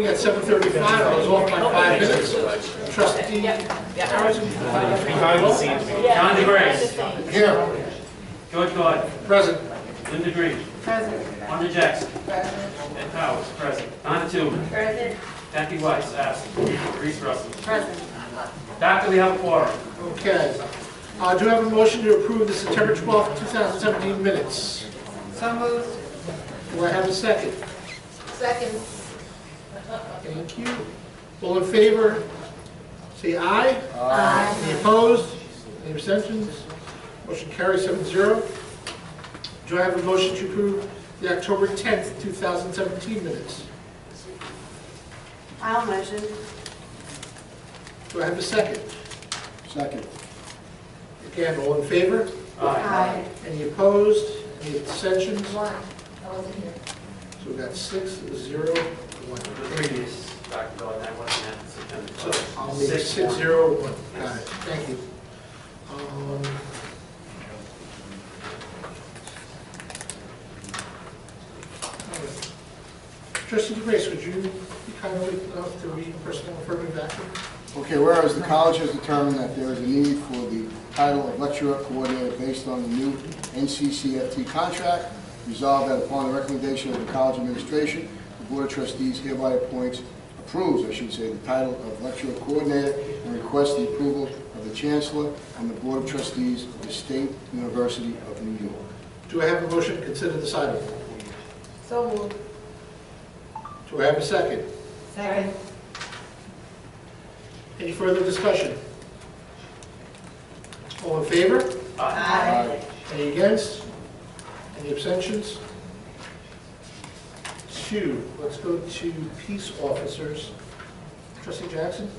meeting at 7:35. I was off by 5 minutes. Trustee Behind the scenes. John DeGrace. here. George Gordon. Present. Linda Green. Present. Wanda Jackson. Present. Ed Powers, present. Donna Tillman. Present. Kathy Weiss, absent. Reese Russell. Present. Faculty, we have a quorum. Okay. Do I have a motion to approve the September 12th, 2017 minutes? So moved. Do I have a second? Second. Thank you. All in favor, say aye. Aye. Any opposed? Any abstentions? Motion carries 7-0. Do I have a motion to approve the October 10th, 2017 minutes? I'll motion. Do I have a second? Second. Again, all in favor? Aye. Any opposed? Any abstentions? One. I wasn't here. So we got 6-0-1. The previous, Dr. Gordon, I wasn't at September So 12th. I'll make 6-1. 6-0-1. Got it. Thank you. Trustee DeGrace, would you be kind enough to read personnel affirmative action? Okay, whereas the college has determined that there is a need for the title of lecturer coordinator based on the new NCCFT contract, resolved that upon the recommendation of the college administration, the Board of Trustees hereby approves, the title of lecturer coordinator and requests the approval of the Chancellor and the Board of Trustees of the State University of New York. Do I have a motion to consider this item? So moved. Do I have a second? Second. Any further discussion? All in favor? Aye. Any against? Any abstentions? 2. Let's go to peace officers. Trustee Jackson?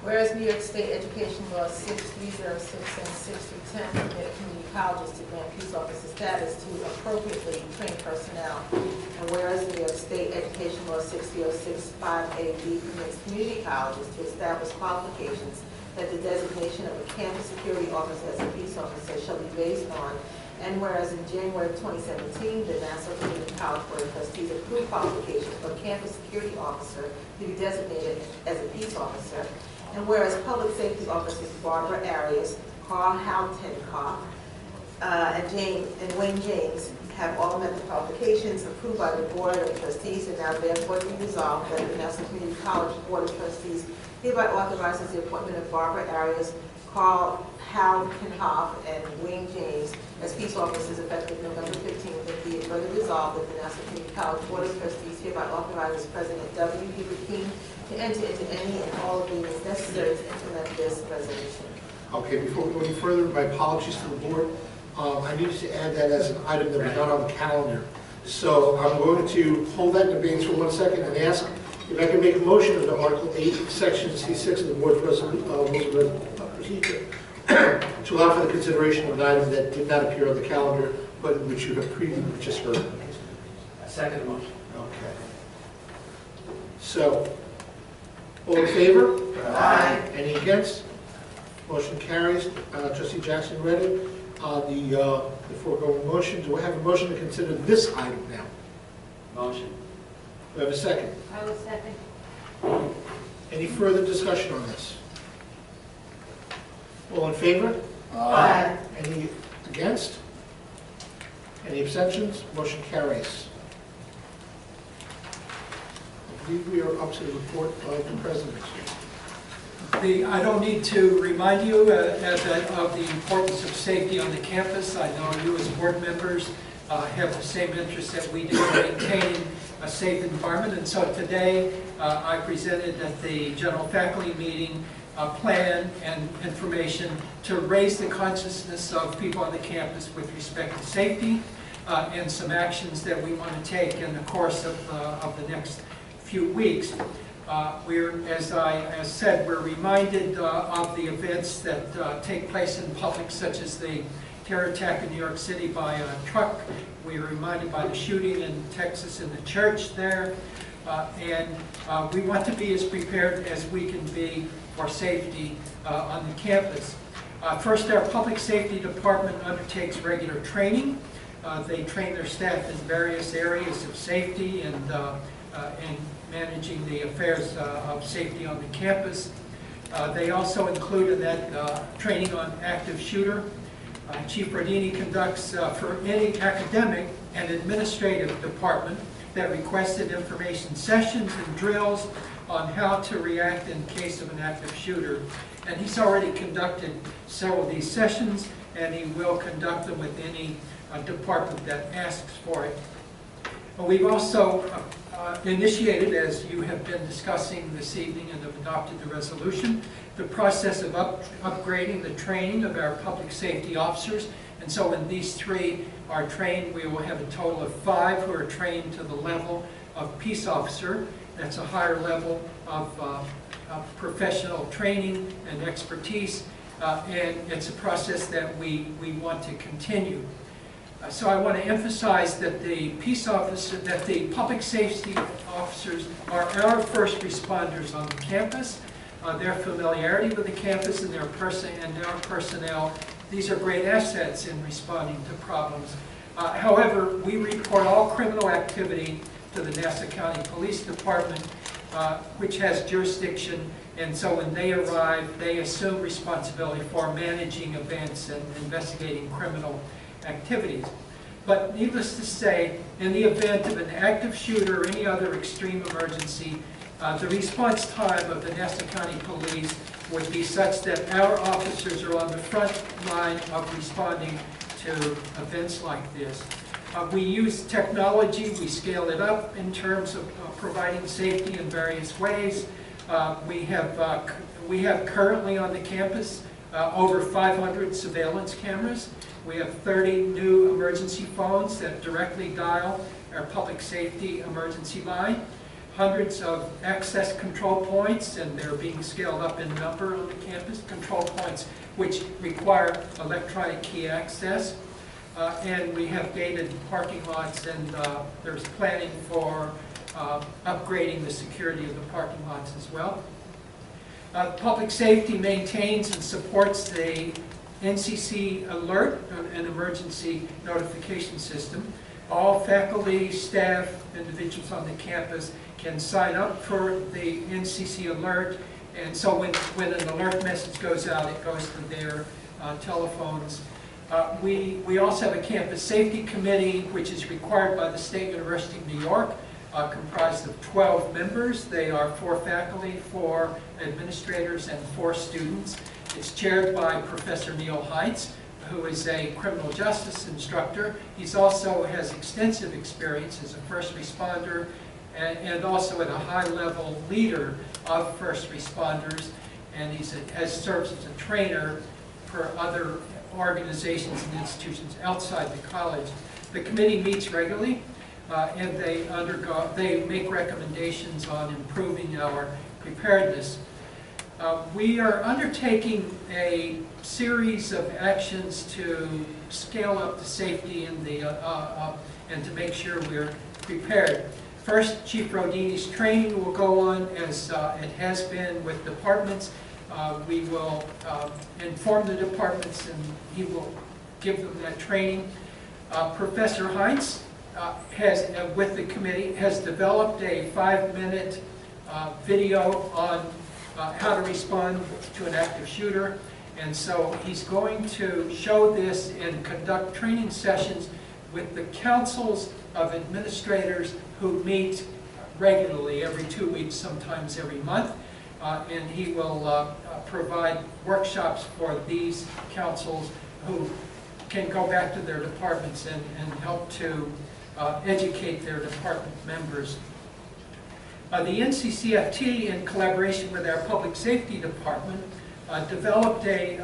Whereas New York State Education Law 6306 and 6310 permit community colleges to grant peace officer status to appropriately trained personnel, and whereas New York State Education Law 60065AB permits community colleges to establish qualifications that the designation of a campus security officer as a peace officer shall be based on, and whereas in January of 2017, the Nassau Community College Board of Trustees approved qualifications for a campus security officer to be designated as a peace officer, and whereas public safety officers Barbara Arias, Carl Haltenkoff, and Wayne James have all met the qualifications approved by the Board of Trustees, and now therefore be resolved that the Nassau Community College Board of Trustees hereby authorizes the appointment of Barbara Arias, Carl Haltenkoff, and Wayne James as peace officers effective November 15th, and be it further resolved that the Nassau Community College Board of Trustees hereby authorizes President W. Hubert King to enter into any and all agreements necessary to implement this resolution. Okay, before we go any further, my apologies to the board. I needed to add that as an item that was not on the calendar. So I'm going to hold that in abeyance for 1 second and ask if I can make a motion under Article 8, Section C6 of the Board's Rules of Procedure to allow for the consideration of an item that did not appear on the calendar, but in which you have previously just heard. Second motion. Okay. So, all in favor? Aye. Any against? Motion carries. Trustee Jackson read it. The foregoing motion. Do I have a motion to consider this item now? Motion. Do I have a second? I will second. Any further discussion on this? All in favor? Aye. Any against? Any abstentions? Motion carries. I believe we are up to the report of the President. I don't need to remind you of the importance of safety on the campus. I know you as board members have the same interest that we do in maintaining a safe environment. And so today I presented at the general faculty meeting a plan and information to raise the consciousness of people on the campus with respect to safety and some actions that we want to take in the course of the next few weeks. As I said, we're reminded of the events that take place in public, such as the terror attack in New York City by a truck. We are reminded by the shooting in Texas in the church there. And we want to be as prepared as we can be for safety on the campus. First, our public safety department undertakes regular training. They train their staff in various areas of safety and managing the affairs of safety on the campus. They also include in that training on active shooter. Chief Rodini conducts for any academic and administrative department that requested information sessions and drills on how to react in case of an active shooter. And he's already conducted several of these sessions, and he will conduct them with any department that asks for it. We've also initiated, as you have been discussing this evening and have adopted the resolution, the process of upgrading the training of our public safety officers. And so when these 3 are trained, we will have a total of 5 who are trained to the level of peace officer. That's a higher level of professional training and expertise, and it's a process that we want to continue. So I want to emphasize that the the public safety officers are our first responders on the campus. Their familiarity with the campus and our personnel, these are great assets in responding to problems. However, we report all criminal activity to the Nassau County Police Department, which has jurisdiction, and so when they arrive, they assume responsibility for managing events and investigating criminal activities. But needless to say, in the event of an active shooter or any other extreme emergency, the response time of the Nassau County Police would be such that our officers are on the front line of responding to events like this. We use technology, we scale it up in terms of providing safety in various ways. We have currently on the campus over 500 surveillance cameras. We have 30 new emergency phones that directly dial our public safety emergency line. Hundreds of access control points, and they're being scaled up in number on the campus, control points which require electronic key access. And we have gated parking lots, and there's planning for upgrading the security of the parking lots as well. Public safety maintains and supports the NCC alert, an emergency notification system. All faculty, staff, individuals on the campus can sign up for the NCC alert, and so when an alert message goes out, it goes to their telephones. We also have a campus safety committee, which is required by the State University of New York, comprised of 12 members. They are 4 faculty, 4 administrators, and 4 students. It's chaired by Professor Neil Heitz, who is a criminal justice instructor. He also has extensive experience as a first responder and also at a high-level leader of first responders, and he serves as a trainer for other organizations and institutions outside the college. The committee meets regularly, and they make recommendations on improving our preparedness. We are undertaking a series of actions to scale up the safety in and to make sure we're prepared. First, Chief Rodini's training will go on as it has been with departments. We will inform the departments, and he will give them that training. Professor Heitz with the committee, has developed a 5-minute video on how to respond to an active shooter. And so he's going to show this and conduct training sessions with the councils of administrators who meet regularly, every 2 weeks, sometimes every month. And he will provide workshops for these councils who can go back to their departments and help to educate their department members. The NCCFT, in collaboration with our public safety department, developed let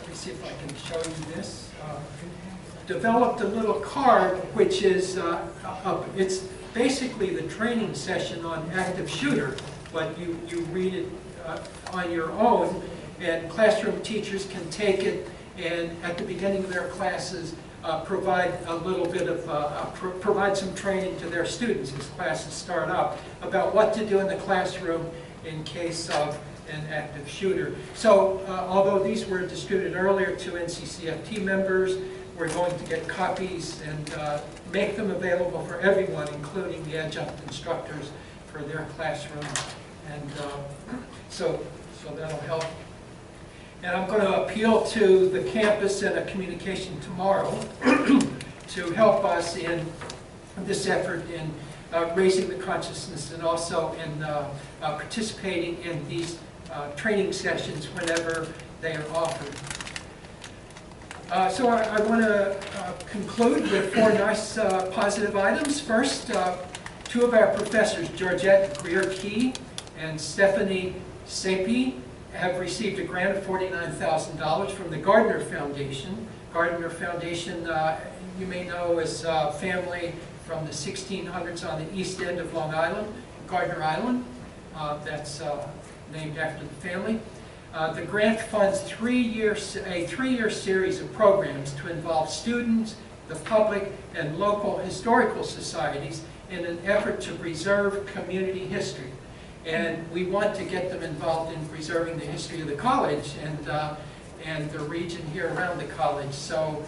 me see if I can show you this, developed a little card which is, it's basically the training session on active shooter, but you read it on your own, and classroom teachers can take it and at the beginning of their classes provide a little bit of, provide some training to their students as classes start up about what to do in the classroom in case of an active shooter. So although these were distributed earlier to NCCFT members, we're going to get copies and make them available for everyone, including the adjunct instructors for their classroom. And so that'll help. And I'm going to appeal to the campus and a communication tomorrow to help us in this effort in raising the consciousness and also in participating in these training sessions whenever they are offered. So I want to conclude with 4 nice positive items. First, 2 of our professors, Georgette Greer-Key and Stephanie Sapi, have received a grant of $49,000 from the Gardner Foundation. Gardner Foundation, you may know, is a family from the 1600s on the east end of Long Island, Gardner Island. That's named after the family. The grant funds a 3-year series of programs to involve students, the public, and local historical societies in an effort to preserve community history. And we want to get them involved in preserving the history of the college and the region here around the college. So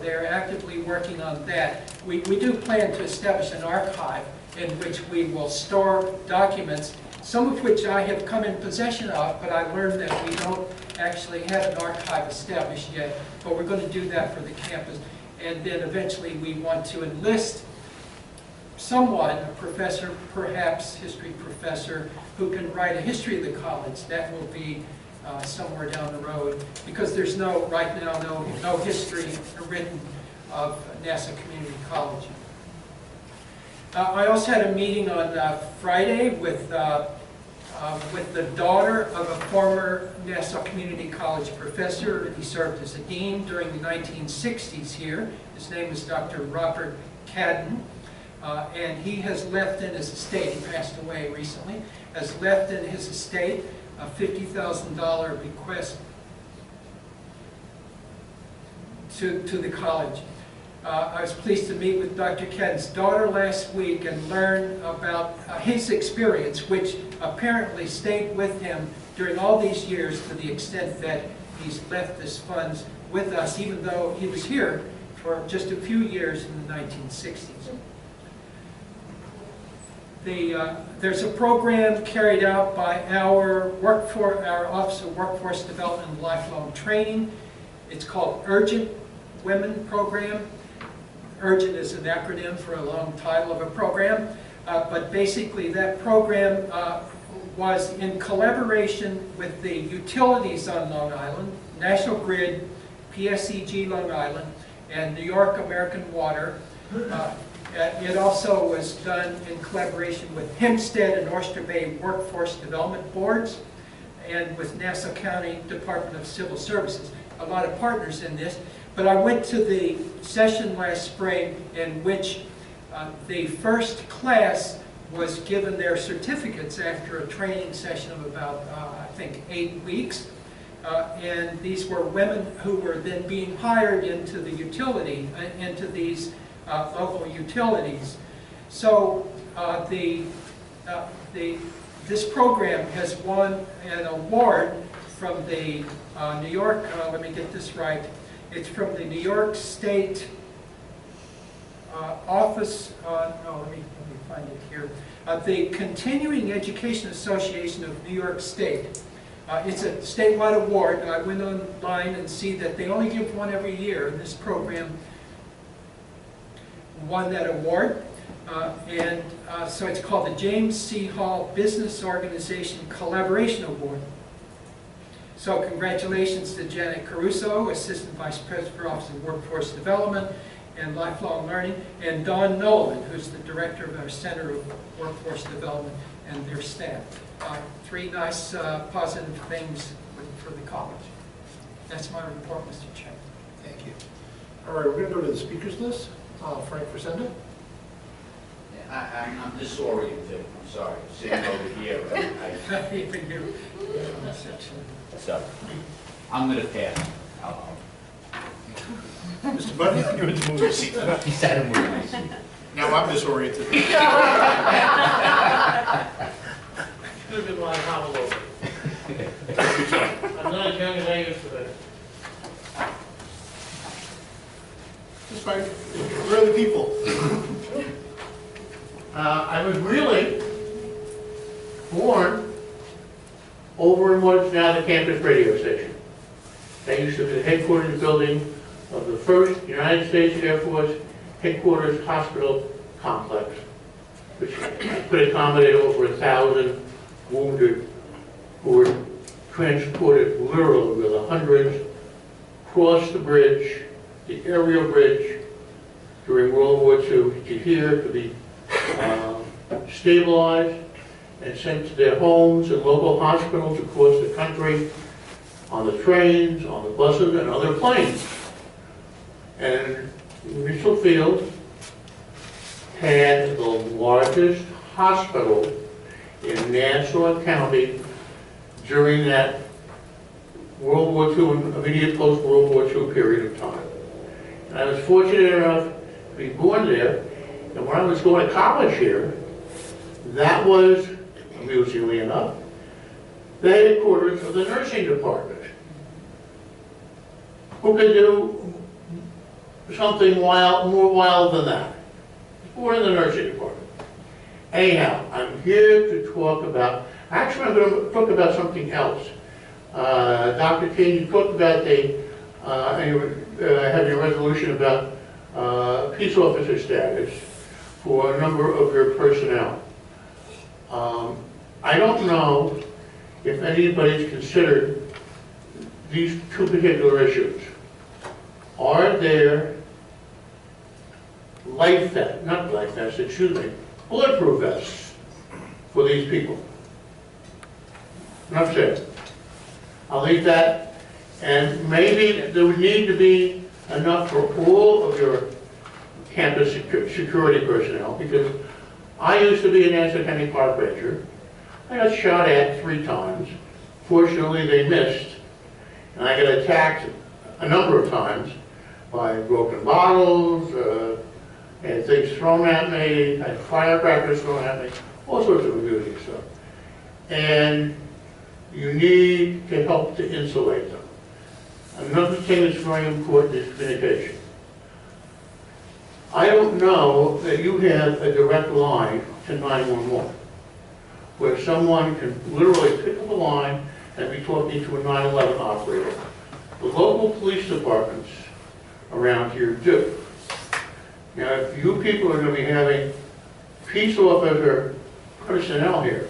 they're actively working on that. We do plan to establish an archive in which we will store documents, some of which I have come in possession of, but I learned that we don't actually have an archive established yet. But we're going to do that for the campus. And then eventually we want to enlist someone, a professor, perhaps history professor, who can write a history of the college. That will be somewhere down the road, because there's right now no history written of Nassau Community College. I also had a meeting on Friday with the daughter of a former Nassau Community College professor. He served as a dean during the 1960s here. His name is Dr. Robert Cadden. And he has left in his estate, he passed away recently, has left in his estate a $50,000 bequest to the college. I was pleased to meet with Dr. Cadden's daughter last week and learn about his experience, which apparently stayed with him during all these years, to the extent that he's left his funds with us, even though he was here for just a few years in the 1960s. There's a program carried out by our Office of Workforce Development and Lifelong Training. It's called Urgent Women Program. Urgent is an acronym for a long title of a program, but basically that program was in collaboration with the utilities on Long Island, National Grid, PSEG Long Island, and New York American Water. It also was done in collaboration with Hempstead and Oyster Bay Workforce Development Boards and with Nassau County Department of Civil Services. A lot of partners in this. But I went to the session last spring in which the first class was given their certificates after a training session of about, I think, 8 weeks. And these were women who were then being hired into the utility, into these local utilities. So this program has won an award from the New York, let me get this right, it's from the New York State Office, let me find it here, the Continuing Education Association of New York State. It's a statewide award. I went online and see that they only give one every year, and this program won that award. So it's called the James C. Hall Business Organization Collaboration Award. So congratulations to Janet Caruso, Assistant Vice President for Office of Workforce Development and Lifelong Learning, and Dawn Nolan, who's the Director of our Center of Workforce Development, and their staff. 3 nice positive things for the college. That's my report, Mr. Chairman. Thank you. All right, we're going to go to the speakers list. Frank Fresenda. I'm disoriented, I'm sorry, sitting over here. Even you. So, I'm going to pass. Mr. Buddy, you're in the movie seat. He sat in with my seat. Now I'm disoriented. Could have been my hobble over. I'm not as young as I used to be. It's fine. We're other people. born over in what is now the campus radio station. That used to be the headquarters building of the 1st United States Air Force Headquarters Hospital Complex, which could accommodate over 1,000 wounded who were transported literally with the hundreds across the bridge, the aerial bridge, during World War II to here to be stabilized and sent to their homes and local hospitals across the country, on the trains, on the buses, and other planes. And Mitchell Field had the largest hospital in Nassau County during that World War II and immediate post-World War II period of time. And I was fortunate enough to be born there, and when I was going to college here, that was, amusingly enough, the headquarters of the nursing department. Who could do something more wild than that? Born in the nursing department. Anyhow, I'm here to talk about, actually I'm going to talk about something else. Dr. King, you talked about having a resolution about peace officer status for a number of your personnel. I don't know if anybody's considered these two particular issues. Are there bulletproof vests for these people? Enough said. I'll leave that, and maybe there would need to be enough for all of your campus security personnel, because I used to be a Nassau County Park Ranger. I got shot at 3 times. Fortunately, they missed, and I got attacked a number of times by broken bottles, and things thrown at me, I had firecrackers thrown at me, all sorts of amusing stuff. And you need to help to insulate them. Another thing that's very important is communication. I don't know that you have a direct line to 911, where someone can literally pick up a line and be talking to a 911 operator. The local police departments around here do. Now, if you people are going to be having peace officer personnel here,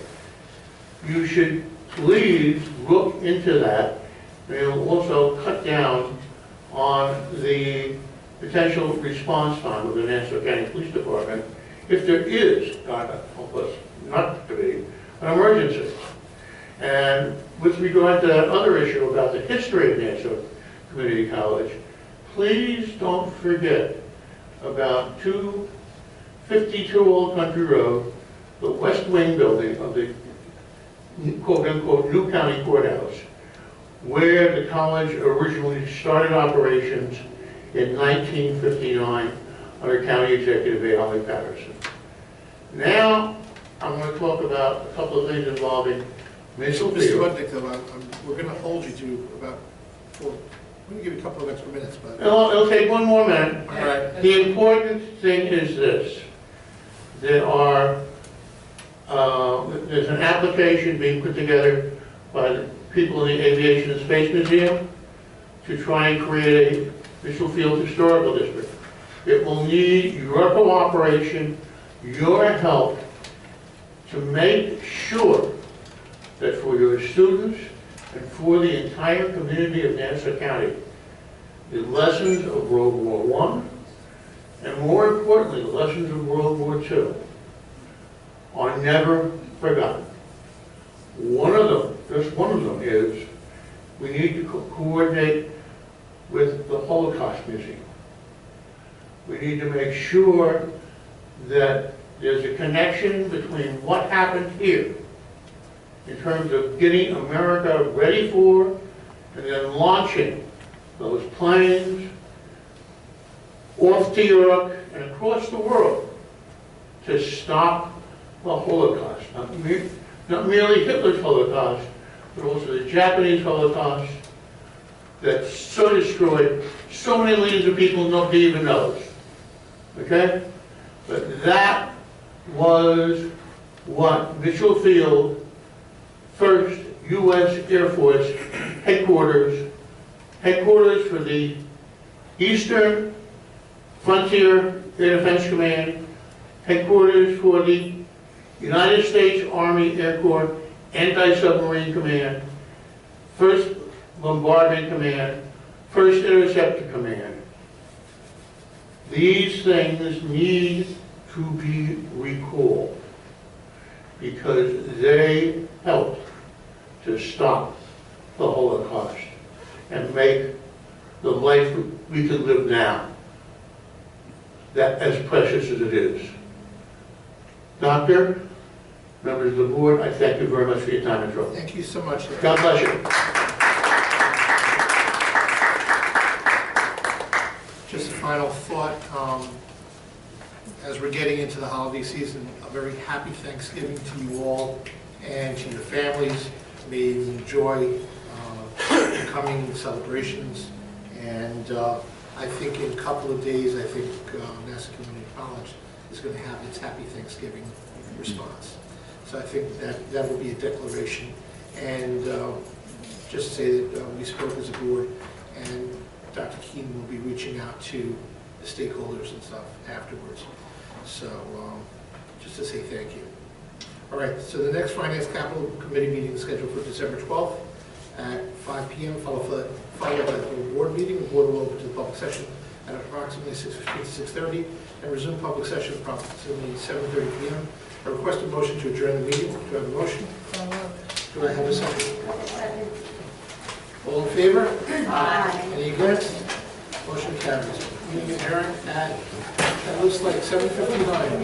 you should please look into that, and it'll also cut down on the potential response time of the Nassau County Police Department if there is, God help us not to be, an emergency. And with regard to that other issue about the history of Nassau Community College, please don't forget about 252 Old Country Road, the West Wing building of the quote-unquote new county courthouse, where the college originally started operations in 1959 under County Executive Allie Patterson. Now, I'm going to talk about a couple of things involving Mitchell Mr. Field. Budnick, though, we're going to hold you to about 4. We're going to give you a couple of extra minutes, but... It'll take 1 more minute. All right. The important thing is this. There's an application being put together by the people in the Aviation and Space Museum to try and create a Mitchell Field Historical District. It will need your cooperation, your help, to make sure that for your students and for the entire community of Nassau County, the lessons of World War I, and more importantly, the lessons of World War II, are never forgotten. One of them, just one of them, is we need to coordinate with the Holocaust Museum. We need to make sure that there's a connection between what happened here in terms of getting America ready for and then launching those planes off to Europe and across the world to stop the Holocaust. Not merely Hitler's Holocaust, but also the Japanese Holocaust that so destroyed so many millions of people nobody even knows. Okay? But that was what Mitchell Field 1st U.S. Air Force headquarters for the Eastern Frontier Air Defense Command, headquarters for the United States Army Air Corps Anti-Submarine Command, 1st Bombardment Command, 1st Interceptor Command. These things need to be recalled because they helped to stop the Holocaust and make the life we can live now that as precious as it is. Doctor, members of the board, I thank you very much for your time and trouble. Thank you so much. God bless you. Just a final thought, as we're getting into the holiday season, a very happy Thanksgiving to you all and to your families. May you enjoy the coming celebrations. And I think in a couple of days, I think Nassau Community College is going to have its Happy Thanksgiving response. So I think that will be a declaration. And just to say that we spoke as a board, and Dr. Keenan will be reaching out to the stakeholders and stuff afterwards. So just to say thank you. All right, so the next Finance Capital Committee meeting is scheduled for December 12th at 5 p.m. Followed by the full board meeting. The board will open to the public session at approximately 6:15 to 6:30 and resume public session approximately 7:30 p.m. I request a motion to adjourn the meeting. Do I have a motion? Do I have a second? All in favor? Aye. Any against? Motion carries. Meeting adjourned at, that looks like 7:59.